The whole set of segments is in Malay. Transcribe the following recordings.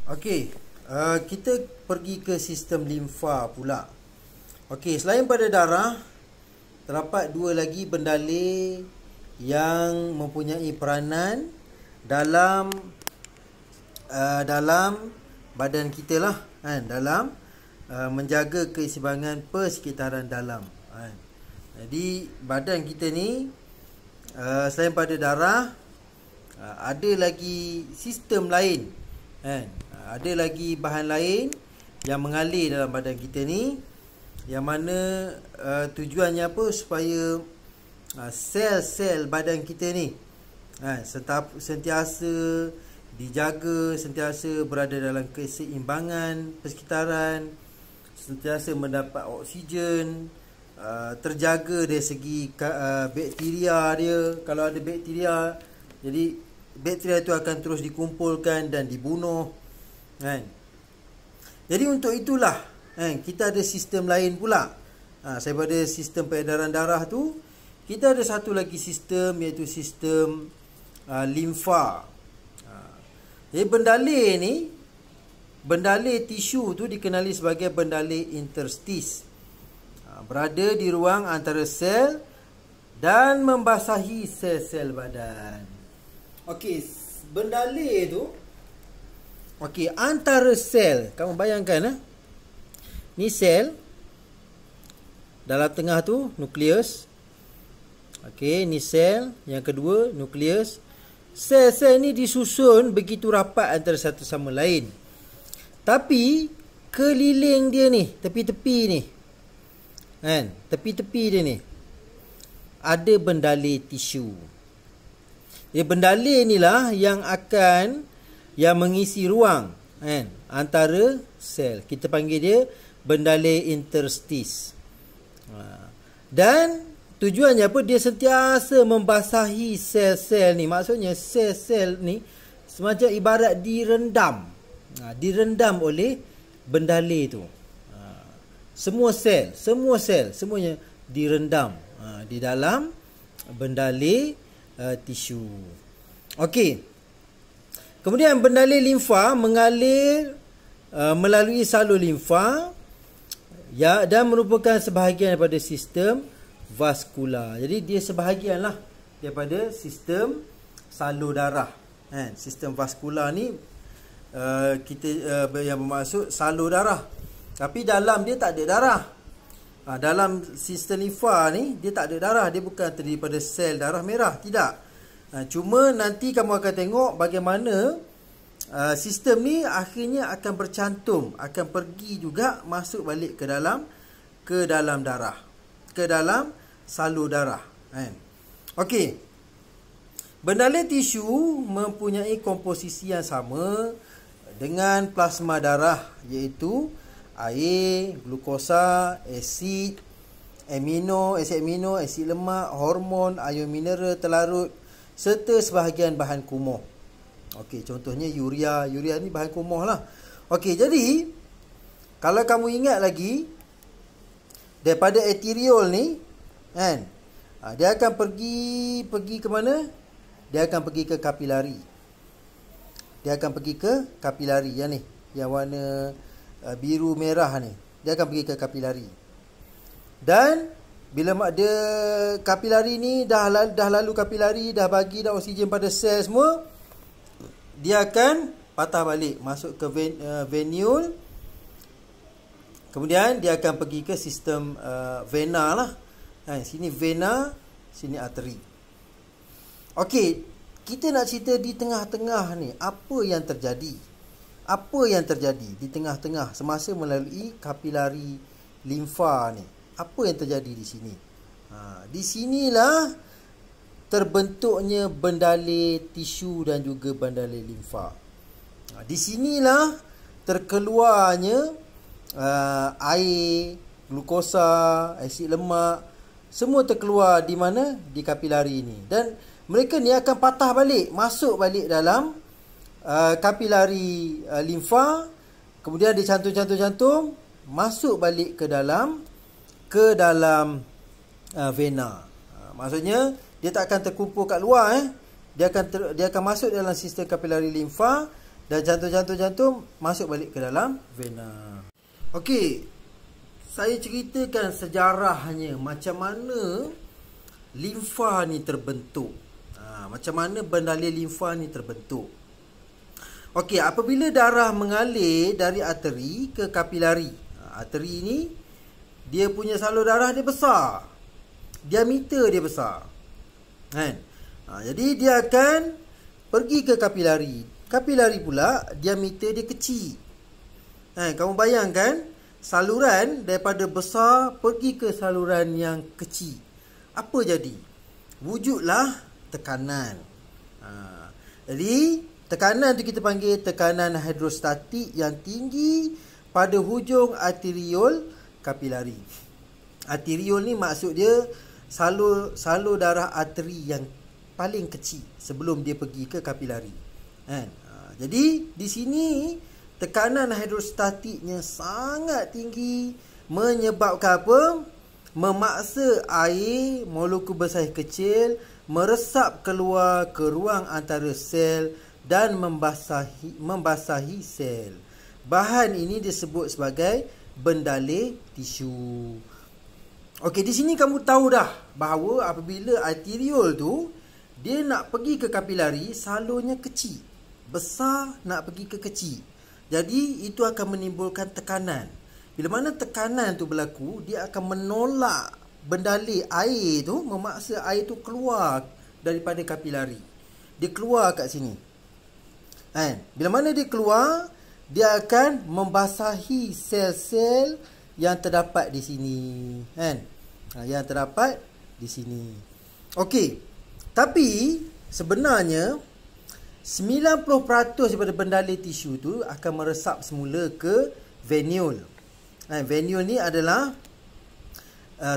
Okey, kita pergi ke sistem limfa pula. Okey, selain pada darah, terdapat dua lagi bendalai yang mempunyai peranan dalam badan kita lah, kan? Dalam menjaga keseimbangan persekitaran dalam, kan? Jadi badan kita ni selain pada darah, ada lagi sistem lain, kan? Ada lagi bahan lain yang mengalir dalam badan kita ni, yang mana tujuannya apa? Supaya sel-sel badan kita ni sentiasa dijaga, sentiasa berada dalam keseimbangan persekitaran, sentiasa mendapat oksigen, terjaga dari segi bakteria dia. Kalau ada bakteria, jadi bakteria itu akan terus dikumpulkan dan dibunuh, kan? Jadi untuk itulah, kan, kita ada sistem lain pula. Daripada sistem peredaran darah tu, kita ada satu lagi sistem, iaitu sistem limfa. Jadi bendalai tisu tu dikenali sebagai bendalai interstis. Berada di ruang antara sel dan membasahi sel-sel badan. Okey, bendalai tu, okey, antara sel, kamu bayangkan, ni sel, dalam tengah tu nukleus. Okey, ni sel, yang kedua nukleus. Sel-sel ni disusun begitu rapat antara satu sama lain. Tapi keliling dia ni, tepi-tepi ni, kan, tepi-tepi dia ni ada bendalai tisu. Jadi bendalai inilah yang mengisi ruang, kan, antara sel. Kita panggil dia bendalai interstis. Dan tujuannya apa? Dia sentiasa membasahi sel-sel ni. Maksudnya sel-sel ni semacam ibarat direndam. Direndam oleh bendalai tu. Semua sel, semuanya direndam di dalam bendalai tisu. Okey. Kemudian bendalai limfa mengalir melalui salur limfa, ya, dan merupakan sebahagian daripada sistem vaskular. Jadi dia sebahagian lah daripada sistem salur darah, kan? Sistem vaskular ni yang bermaksud salur darah. Tapi dalam dia tak ada darah. Dalam sistem limfa ni dia tak ada darah. Dia bukan terdiri daripada sel darah merah, tidak. Cuma nanti kamu akan tengok bagaimana sistem ni akhirnya akan bercantum, akan pergi juga masuk balik ke dalam darah, ke dalam salur darah, kan? Okey. Bendalai tisu mempunyai komposisi yang sama dengan plasma darah, iaitu air, glukosa, asid amino, asid lemak, hormon, ion mineral terlarut serta sebahagian bahan kumuh. Okey, contohnya urea. Urea ni bahan kumuh lah. Okey, jadi kalau kamu ingat lagi, daripada eteriol ni, kan, dia akan pergi ke mana? Dia akan pergi ke kapilari. Yang ni, yang warna biru merah ni, dia akan pergi ke kapilari. Dan bila dia kapilari ni dah lalu kapilari, dah bagi dah oksigen pada sel semua, dia akan patah balik masuk ke venule. Kemudian dia akan pergi ke sistem vena lah. Sini vena, sini arteri. Okey, kita nak cerita di tengah-tengah ni, apa yang terjadi? Apa yang terjadi di tengah-tengah semasa melalui kapilari limfa ni? Apa yang terjadi di sini? Di sinilah terbentuknya bendalai tisu dan juga bendalai limfa. Di sinilah terkeluarnya air, glukosa, asid lemak, semua terkeluar di mana? Di kapilari ini. Dan mereka ni akan patah balik, masuk balik dalam kapilari limfa, kemudian dicantum, masuk balik ke dalam vena. Maksudnya dia tak akan terkumpul kat luar, dia akan masuk dalam sistem kapilari limfa, Dan jantung masuk balik ke dalam vena. Okey, saya ceritakan sejarahnya macam mana limfa ni terbentuk. Macam mana bendalai limfa ni terbentuk. Okey, apabila darah mengalir dari arteri ke kapilari. Arteri ni dia punya salur darah dia besar. Diameter dia besar. Kan? Jadi dia akan pergi ke kapilari. Kapilari pula diameter dia kecil. Kamu bayangkan saluran daripada besar pergi ke saluran yang kecil. Apa jadi? Wujudlah tekanan. Jadi tekanan tu kita panggil tekanan hidrostatik yang tinggi pada hujung arteriol kapilari. Arteriol ni maksud dia salur darah arteri yang paling kecil sebelum dia pergi ke kapilari. Jadi di sini tekanan hidrostatiknya sangat tinggi menyebabkan apa? Memaksa air molekul bersaiz kecil meresap keluar ke ruang antara sel dan membasahi sel. Bahan ini disebut sebagai bendalai tisu. Okey, di sini kamu tahu dah bahawa apabila arteriol tu dia nak pergi ke kapilari, salurnya kecil. Besar nak pergi ke kecil. Jadi itu akan menimbulkan tekanan. Bila mana tekanan tu berlaku, dia akan menolak bendalai air tu, memaksa air tu keluar daripada kapilari. Dia keluar kat sini. Bila mana dia keluar, dia akan membasahi sel-sel yang terdapat di sini. Yang terdapat di sini. Okey. Tapi sebenarnya 90% daripada bendalai tisu tu akan meresap semula ke venule. Venule ni adalah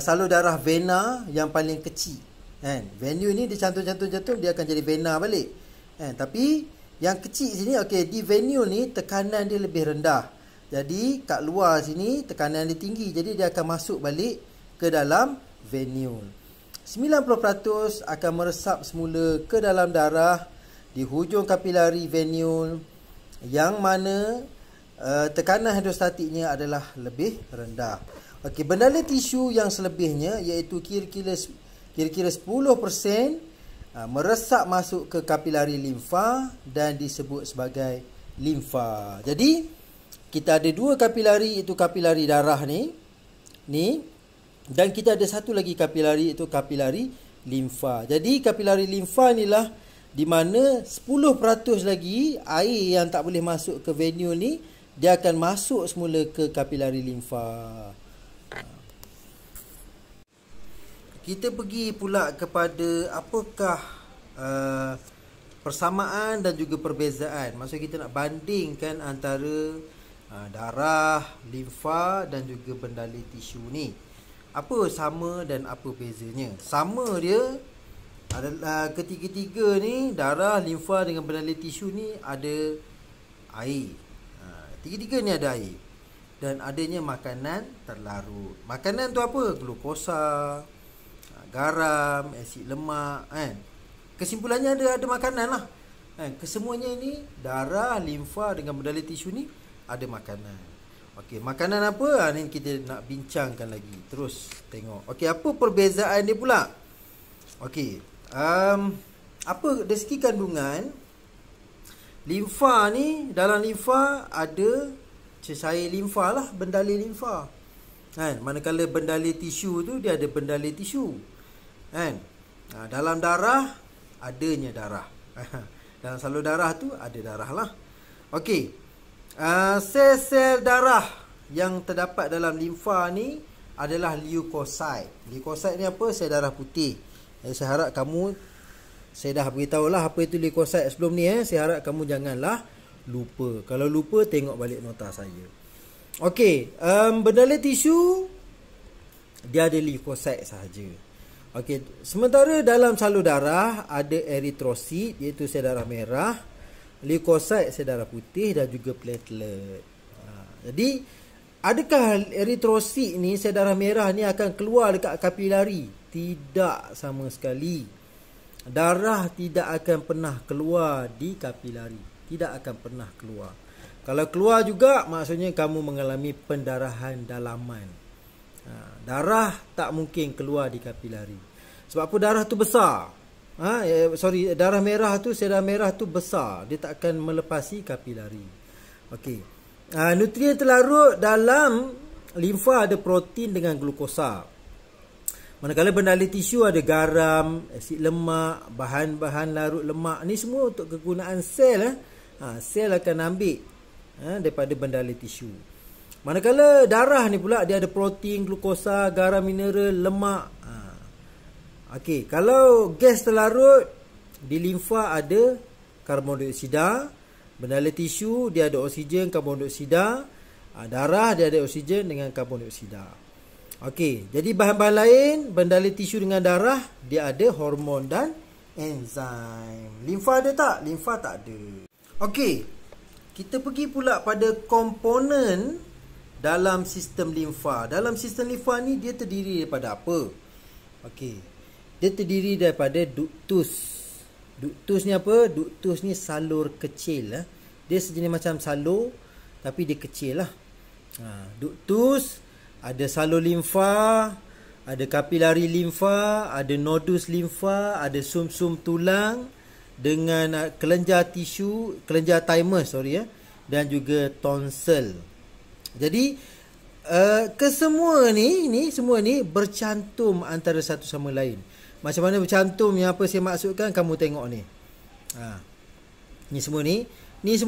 salur darah vena yang paling kecil. Venule ni dia cantum dia akan jadi vena balik. Tapi yang kecil sini, okey, di venule ni tekanan dia lebih rendah. Jadi kat luar sini tekanan dia tinggi. Jadi dia akan masuk balik ke dalam venule. 90% akan meresap semula ke dalam darah di hujung kapilari venule yang mana tekanan hidrostatiknya adalah lebih rendah. Okey, bendalai tisu yang selebihnya iaitu kira-kira 10% meresap masuk ke kapilari limfa dan disebut sebagai limfa. Jadi kita ada dua kapilari, itu kapilari darah ni dan kita ada satu lagi kapilari, itu kapilari limfa. Jadi kapilari limfa inilah di mana 10% lagi air yang tak boleh masuk ke venule ni, dia akan masuk semula ke kapilari limfa. Kita pergi pula kepada apakah persamaan dan juga perbezaan. Maksud kita nak bandingkan antara darah, limfa dan juga bendalai tisu ni. Apa sama dan apa bezanya? Sama dia adalah ketiga-tiga ni, darah, limfa dengan bendalai tisu ni ada air. Tiga-tiga ni ada air. Dan adanya makanan terlarut. Makanan tu apa? Glukosa, garam, asid lemak, Kesimpulannya ada makanan lah. Kesemuanya ni, darah, limfa dengan bendalai tisu ni ada makanan. Okey, makanan apa? Ni kita nak bincangkan lagi. Terus tengok. Okey, apa perbezaan dia pula? Okey. Apa dari segi kandungan, limfa ni, dalam limfa ada cecair limfa lah, bendalai limfa. Manakala bendalai tisu tu dia ada bendalai tisu. Dalam darah adanya darah. Dalam salur darah tu ada darah lah. Okey. Sel-sel darah yang terdapat dalam limfa ni adalah leukosit. Leukosit ni apa? Sel darah putih. Saya harap kamu, saya dah beritahu lah apa itu leukosit sebelum ni. Saya harap kamu janganlah lupa. Kalau lupa, tengok balik nota saya. Okey, bendalai tisu dia ada leukosit sahaja. Okey, sementara dalam salur darah ada eritrosit, iaitu sel darah merah, leukosit sel darah putih dan juga platelet. Jadi adakah eritrosit ni, sel darah merah ni akan keluar dekat kapilari? Tidak sama sekali. Darah tidak akan pernah keluar di kapilari. tidak akan pernah keluar. Kalau keluar juga, maksudnya kamu mengalami pendarahan dalaman. Darah tak mungkin keluar di kapilari. Sebab apa? Darah tu besar. Darah merah tu, sel darah merah tu besar. Dia tak akan melepasi kapilari. Okey. Nutrien terlarut dalam limfa ada protein dengan glukosa. Manakala bendali tisu ada garam, asid lemak, bahan-bahan larut lemak. Ni semua untuk kegunaan sel. Sel akan ambil daripada bendali tisu. Manakala darah ni pula dia ada protein, glukosa, garam mineral, lemak. Okey, kalau gas terlarut di limfa ada karbon dioksida, bendali tisu dia ada oksigen, karbon dioksida, darah dia ada oksigen dengan karbon dioksida. Okey, jadi bahan-bahan lain, bendali tisu dengan darah, dia ada hormon dan enzim. Limfa ada tak? Limfa tak ada. Okey, kita pergi pula pada komponen dalam sistem limfa. Dalam sistem limfa ni dia terdiri daripada apa? Okey, dia terdiri daripada duktus. Duktus ni apa? Duktus ni salur kecil. Dia sejenis macam salur, tapi dia kecil lah. Duktus ada salur limfa, ada kapilari limfa, ada nodus limfa, ada sumsum tulang dengan kelenjar tisu, kelenjar thymus dan juga tonsil. Jadi kesemua ni semua ni bercantum antara satu sama lain. Macam mana bercantum, yang apa saya maksudkan kamu tengok ni. Ni semua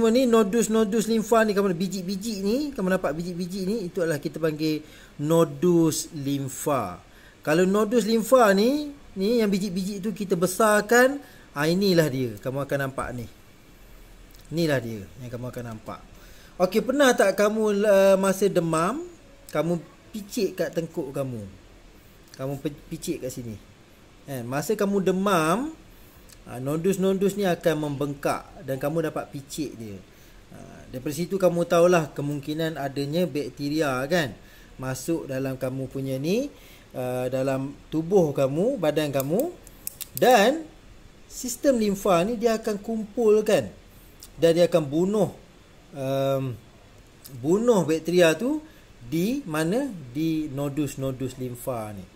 ni nodus limfa ni, kamu biji-biji ni, kamu nampak biji-biji ni, itu adalah kita panggil nodus limfa. Kalau nodus limfa ni yang biji-biji tu kita besarkan, inilah dia, kamu akan nampak ni. Inilah dia yang kamu akan nampak. Okey, pernah tak kamu masa demam, kamu picit kat tengkuk kamu. Kamu picit kat sini. Masa kamu demam, nodus-nodus ni akan membengkak dan kamu dapat picit dia. Daripada situ kamu tahulah kemungkinan adanya bakteria kan masuk dalam kamu punya ni, dalam tubuh kamu, badan kamu, dan sistem limfa ni dia akan kumpulkan dan dia akan bunuh bakteria tu di mana? Di nodus-nodus limfa ni.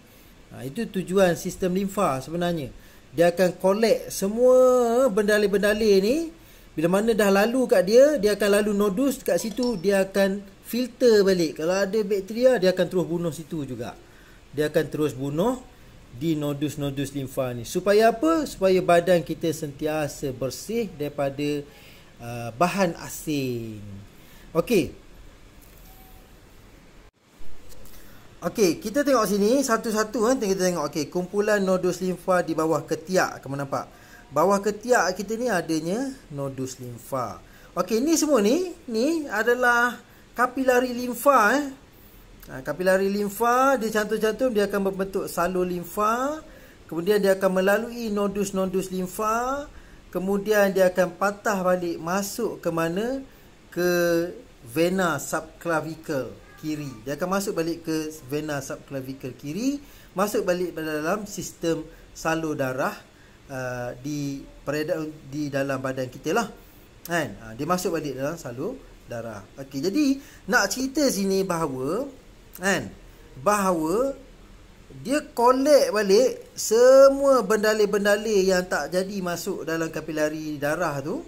Itu tujuan sistem limfa sebenarnya. Dia akan collect semua bendali-bendali ni. Bila mana dah lalu kat dia, dia akan lalu nodus kat situ, dia akan filter balik. Kalau ada bakteria, dia akan terus bunuh situ juga. Dia akan terus bunuh di nodus-nodus limfa ni. Supaya apa? Supaya badan kita sentiasa bersih daripada bahan asing. Okey, kita tengok sini satu-satu kita tengok. Kumpulan nodus limfa di bawah ketiak. Kamu nampak? Bawah ketiak kita ni adanya nodus limfa. Ni semua ni adalah kapilari limfa. Kapilari limfa, dia cantum-cantum, dia akan membentuk salur limfa. Kemudian dia akan melalui nodus-nodus limfa. Kemudian dia akan patah balik masuk ke mana? Ke vena subclavicle kiri. Dia akan masuk balik ke vena subclavicle kiri, masuk balik dalam sistem salur darah di dalam badan kita lah. Dia masuk balik dalam salur darah. Jadi nak cerita sini bahawa dia collect balik semua bendali-bendali yang tak jadi masuk dalam kapilari darah tu,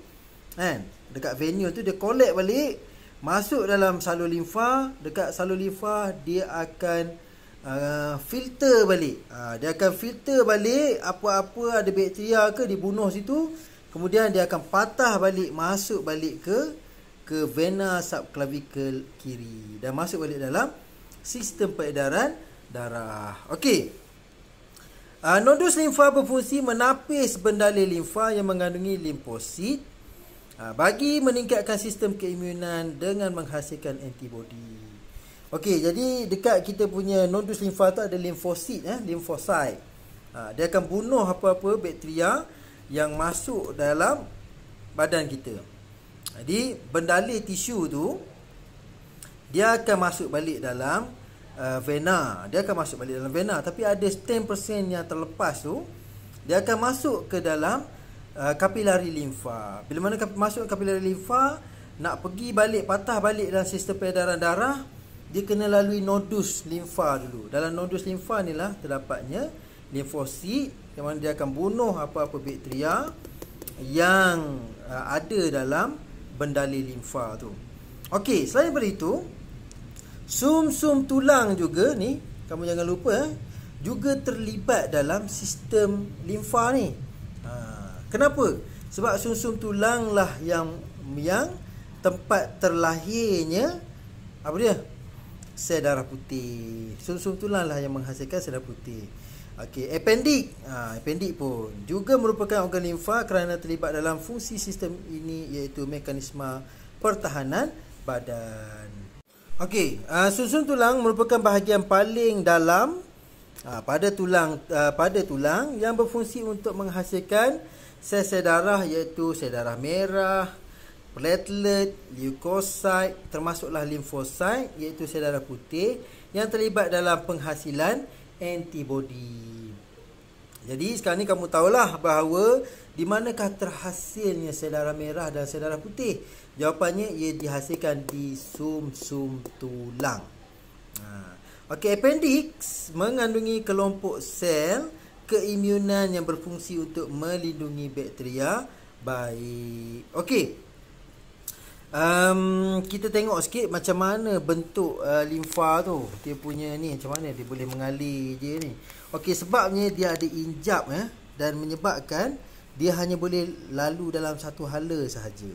dekat venue tu dia collect balik, masuk dalam salur limfa. Dekat salur limfa dia akan filter balik. Dia akan filter balik apa-apa ada bakteria ke, dibunuh situ. Kemudian dia akan patah balik, masuk balik ke vena subclavicle kiri dan masuk balik dalam sistem peredaran darah. Nodus limfa berfungsi menapis bendali limfa yang mengandungi limfosit bagi meningkatkan sistem keimunan dengan menghasilkan antibodi. Jadi dekat kita punya nodus limfa tu ada limfosit, limfosit. Dia akan bunuh apa-apa bakteria yang masuk dalam badan kita. Jadi bendali tisu tu dia akan masuk balik dalam vena. Dia akan masuk balik dalam vena, tapi ada 10% yang terlepas tu dia akan masuk ke dalam kapilari limfa. Bila mana masuk kapilari limfa, nak pergi balik, patah balik dalam sistem peredaran darah, dia kena lalui nodus limfa dulu. Dalam nodus limfa ni lah terdapatnya limfosit, yang mana dia akan bunuh apa-apa bakteria yang ada dalam bendali limfa tu. Okey, selain daripada itu, sum-sum tulang juga ni, kamu jangan lupa juga terlibat dalam sistem limfa ni. Kenapa? Sebab sum-sum tulang lah yang tempat terlahirnya apa dia? Sel darah putih. Sum-sum tulang lah yang menghasilkan sel darah putih. Okey, appendix. Appendix pun juga merupakan organ limfa kerana terlibat dalam fungsi sistem ini, iaitu mekanisme pertahanan badan. Okey, sum-sum tulang merupakan bahagian paling dalam pada tulang yang berfungsi untuk menghasilkan sel-sel darah, iaitu sel darah merah, platelet, leukosit, termasuklah limfosit, iaitu sel darah putih yang terlibat dalam penghasilan antibodi. Jadi sekarang ni kamu tahulah bahawa di manakah terhasilnya sel darah merah dan sel darah putih. Jawapannya ia dihasilkan di sum-sum tulang. Okey, appendix mengandungi kelompok sel keimunan yang berfungsi untuk melindungi bakteria baik. Okey. Kita tengok sikit macam mana bentuk limfa tu. Dia punya ni macam mana dia boleh mengalir je ni. Okey, sebabnya dia ada injap dan menyebabkan dia hanya boleh lalu dalam satu hala sahaja.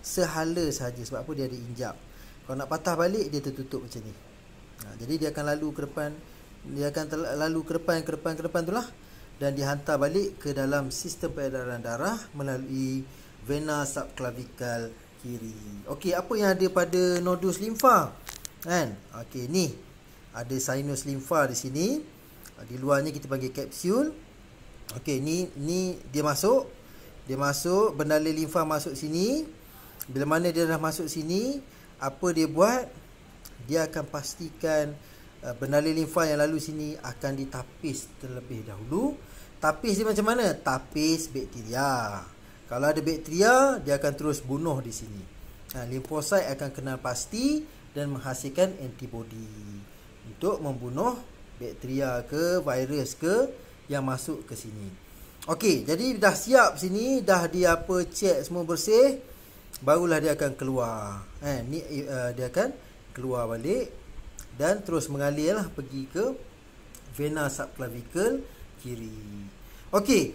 Sehala sahaja. Sebab apa? Dia ada injap. Kalau nak patah balik, dia tertutup macam ni. Jadi dia akan lalu ke depan. Dia akan lalu ke depan tu lah. Dan dihantar balik ke dalam sistem peredaran darah melalui vena subclavical kiri. Okey, apa yang ada pada nodus limfa? Kan? Okey, ni ada sinus limfa di sini. Di luarnya kita panggil kapsul. Okey, ni dia masuk. Dia masuk, bendala limfa masuk sini. Bila mana dia dah masuk sini, apa dia buat? Dia akan pastikan bendala limfa yang lalu sini akan ditapis terlebih dahulu. Tapis dia macam mana? Tapis bakteria. Kalau ada bakteria, dia akan terus bunuh di sini. Limfosit akan kenal pasti dan menghasilkan antibodi untuk membunuh bakteria ke virus ke yang masuk ke sini. Okey, jadi dah siap sini, dah dia check semua bersih, barulah dia akan keluar. Dia akan keluar balik dan terus mengalir lah pergi ke vena subclavical kiri. Okey,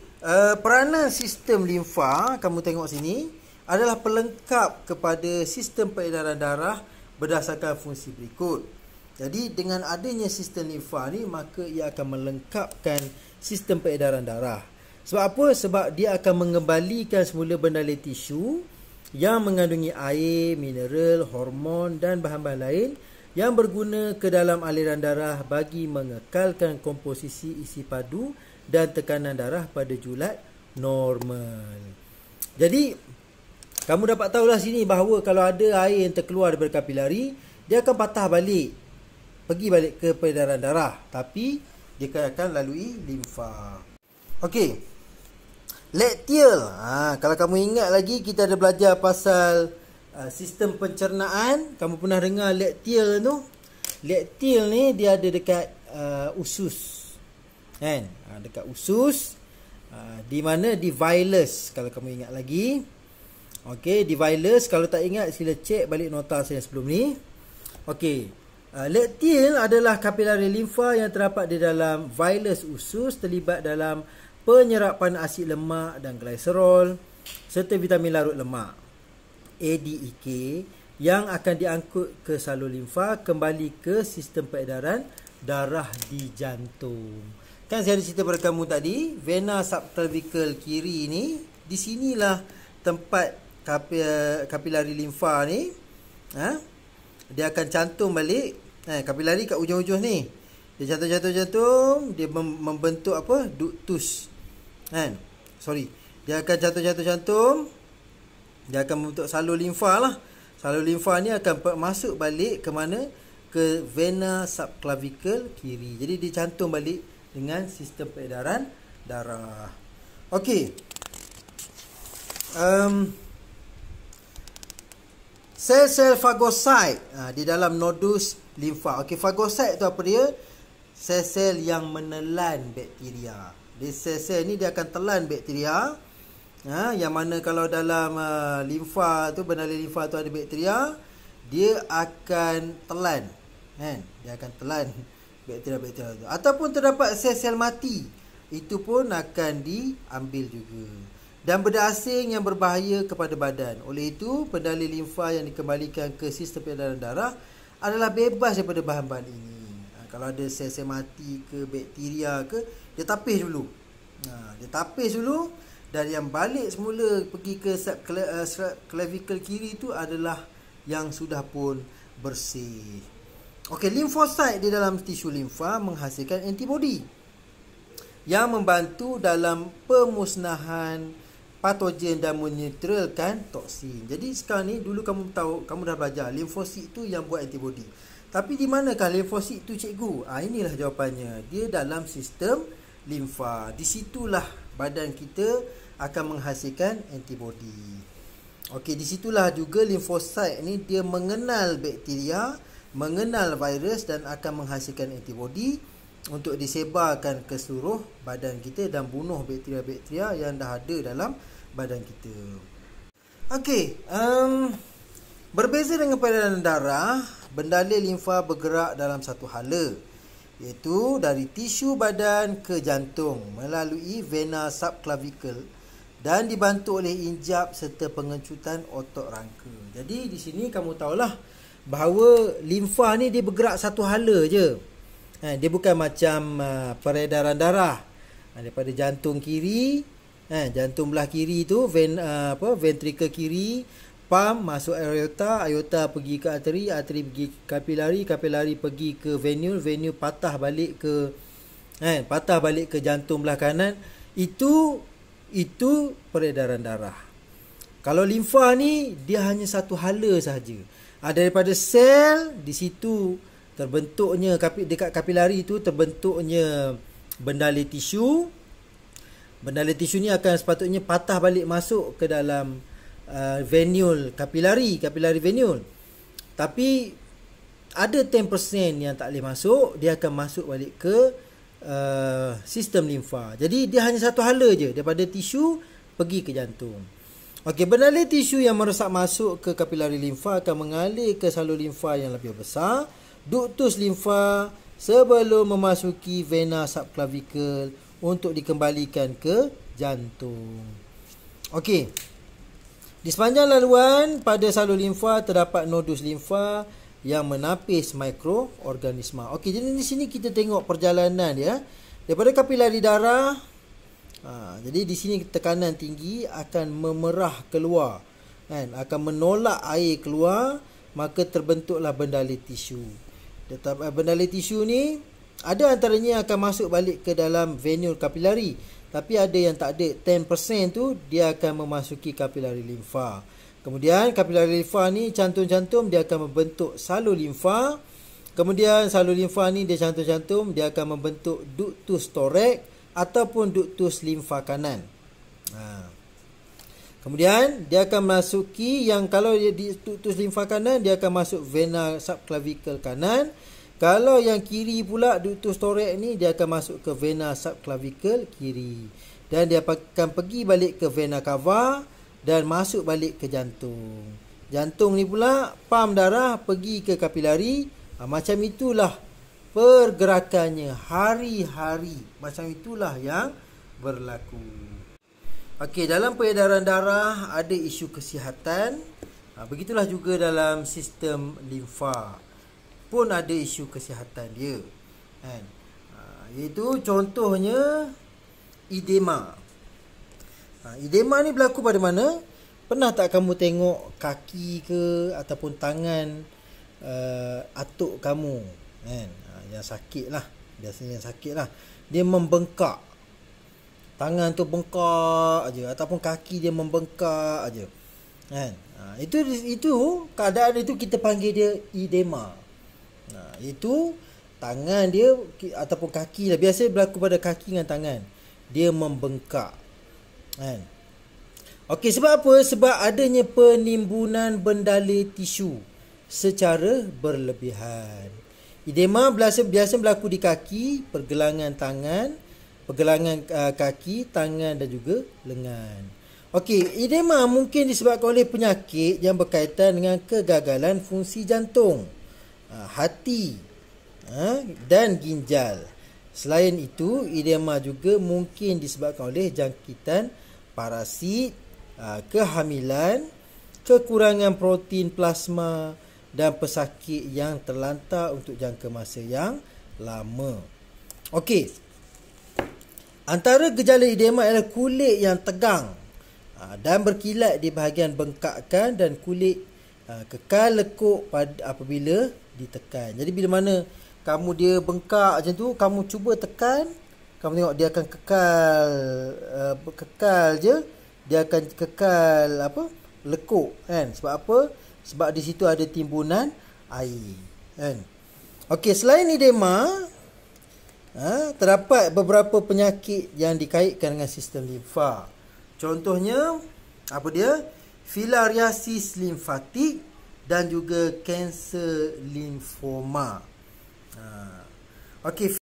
peranan sistem limfa, kamu tengok sini, adalah pelengkap kepada sistem peredaran darah berdasarkan fungsi berikut. Jadi dengan adanya sistem limfa ni, maka ia akan melengkapkan sistem peredaran darah. Sebab apa? Sebab dia akan mengembalikan semula bendala tisu yang mengandungi air, mineral, hormon dan bahan-bahan lain yang berguna ke dalam aliran darah bagi mengekalkan komposisi isi padu dan tekanan darah pada julat normal. Jadi kamu dapat tahulah sini bahawa kalau ada air yang terkeluar daripada kapilari, dia akan patah balik, pergi balik ke peredaran darah, tapi dia akan lalui limfa. Okey, laktial. Kalau kamu ingat lagi, kita ada belajar pasal sistem pencernaan. Kamu pernah dengar laktial tu? Laktial ni dia ada dekat usus. Kan? Dekat usus. Di mana? Di vilus, kalau kamu ingat lagi. Okey, di vilus. Kalau tak ingat, sila cek balik nota saya sebelum ni. Okey, laktial adalah kapilari limfa yang terdapat di dalam vilus usus, terlibat dalam penyerapan asid lemak dan glycerol serta vitamin larut lemak ADEK yang akan diangkut ke salur limfa kembali ke sistem peredaran darah di jantung. Kan saya ada cerita pada kamu tadi, vena subclavical kiri ni, di sinilah tempat kapilari limfa ni. Dia akan cantum balik. Kapilari kat ujung-ujung ni. Dia jantung, dia membentuk apa? Ductus. Dia akan jantung. Dia akan membentuk salur limfa lah. Salur limfa ni akan masuk balik ke mana? Ke vena subclavical kiri. Jadi dia cantum balik dengan sistem peredaran darah. Okey. Sel-sel fagosit di dalam nodus limfa. Okey, fagosit tu apa dia? Sel-sel yang menelan bakteria. Dia sel-sel ni dia akan telan bakteria. Yang mana kalau dalam limfa tu, benali limfa tu ada bakteria, dia akan telan, kan? Dia akan telan bakteria-bakteria tu. Ataupun terdapat sel-sel mati, itu pun akan diambil juga. Dan benda asing yang berbahaya kepada badan. Oleh itu, pendali limfa yang dikembalikan ke sistem peredaran darah adalah bebas daripada bahan-bahan ini. Kalau ada sel-sel mati ke, bakteria ke, dia tapis dulu. Dia tapis dulu, dan yang balik semula pergi ke clavicle kiri itu adalah yang sudah pun bersih. Okey, limfosit di dalam tisu limfa menghasilkan antibodi yang membantu dalam pemusnahan patogen dan menetralkan toksin. Jadi sekarang ni, dulu kamu tahu, kamu dah belajar limfosit tu yang buat antibodi. Tapi di manakah limfosit tu, cikgu? Inilah jawapannya. Dia dalam sistem limfa. Di situlah badan kita akan menghasilkan antibodi. Okey, di situlah juga limfosit ni dia mengenal bakteria, mengenal virus dan akan menghasilkan antibodi untuk disebarkan ke seluruh badan kita dan bunuh bakteria-bakteria yang dah ada dalam badan kita. Okey, berbeza dengan peredaran darah, bendalur limfa bergerak dalam satu hala, iaitu dari tisu badan ke jantung melalui vena subclavicle dan dibantu oleh injap serta pengencutan otot rangka. Jadi di sini kamu tahulah bahawa limfa ni dia bergerak satu hala je. Dia bukan macam peredaran darah daripada jantung kiri, jantung belah kiri tu ventricle kiri, pump masuk aorta, aorta pergi ke arteri, arteri pergi ke kapilari, kapilari pergi ke venule, venule patah balik ke jantung belah kanan. Itu peredaran darah. Kalau limfa ni dia hanya satu hala sahaja. Daripada sel di situ terbentuknya dekat kapilari tu terbentuknya bendalur tisu. Bendalur tisu ni akan sepatutnya patah balik masuk ke dalam venule kapilari venule. Tapi ada 10% yang tak boleh masuk, dia akan masuk balik ke sistem limfa. Jadi dia hanya satu hala je, daripada tisu pergi ke jantung. Okey, bendalur tisu yang merosak masuk ke kapilari limfa akan mengalir ke salur limfa yang lebih besar, ductus limfa, sebelum memasuki vena subclavicle untuk dikembalikan ke jantung. Okey, di sepanjang laluan pada salur limfa terdapat nodus limfa yang menapis mikroorganisma. Okey, jadi di sini kita tengok perjalanan dia daripada kapilari darah. Jadi di sini tekanan tinggi akan memerah keluar, kan? Akan menolak air keluar, maka terbentuklah bendalur tisu. Bendalur tisu ni ada antaranya akan masuk balik ke dalam venule kapilari, tapi ada yang tak ada. 10% tu dia akan memasuki kapilari limfa. Kemudian kapilari limfa ni cantum-cantum dia akan membentuk salur limfa. Kemudian salur limfa ni dia cantum-cantum dia akan membentuk ductus thorax ataupun ductus limfa kanan. Kemudian dia akan masuki, yang kalau dia di ductus limfa kanan dia akan masuk vena subclavicle kanan. Kalau yang kiri pula ductus thorax ni dia akan masuk ke vena subclavicle kiri. Dan dia akan pergi balik ke vena cava dan masuk balik ke jantung. Jantung ni pula pam darah pergi ke kapilari. Macam itulah pergerakannya hari-hari. Macam itulah yang berlaku. Okey, dalam peredaran darah ada isu kesihatan. Begitulah juga dalam sistem limfa pun ada isu kesihatan dia, kan? Iaitu contohnya edema. Edema ni berlaku pada mana? Pernah tak kamu tengok kaki ke ataupun tangan atuk kamu, kan? Yang sakit lah, biasanya yang sakit lah, dia membengkak. Tangan tu bengkak aja ataupun kaki dia membengkak aja, kan? Itu keadaan itu kita panggil dia edema. Itu tangan dia ataupun kaki lah, biasa berlaku pada kaki dengan tangan, dia membengkak, kan? Okey, sebab apa? Sebab adanya penimbunan bendala tisu secara berlebihan. Edema biasa berlaku di kaki, pergelangan tangan, pergelangan kaki, tangan dan juga lengan. Okey, edema mungkin disebabkan oleh penyakit yang berkaitan dengan kegagalan fungsi jantung, hati dan ginjal. Selain itu, edema juga mungkin disebabkan oleh jangkitan parasit, kehamilan, kekurangan protein plasma dan pesakit yang terlantar untuk jangka masa yang lama. Okey. Antara gejala edema ialah kulit yang tegang dan berkilat di bahagian bengkakan dan kulit kekal lekuk apabila ditekan. Jadi bila mana kamu dia bengkak macam tu, kamu cuba tekan, kamu tengok dia akan kekal je, dia akan kekal lekuk kan. Sebab apa? Sebab di situ ada timbunan air kan. Okey, selain edema, terdapat beberapa penyakit yang dikaitkan dengan sistem limfa. Contohnya apa dia? Filariasis limfatik dan juga kanser limfoma. Okey.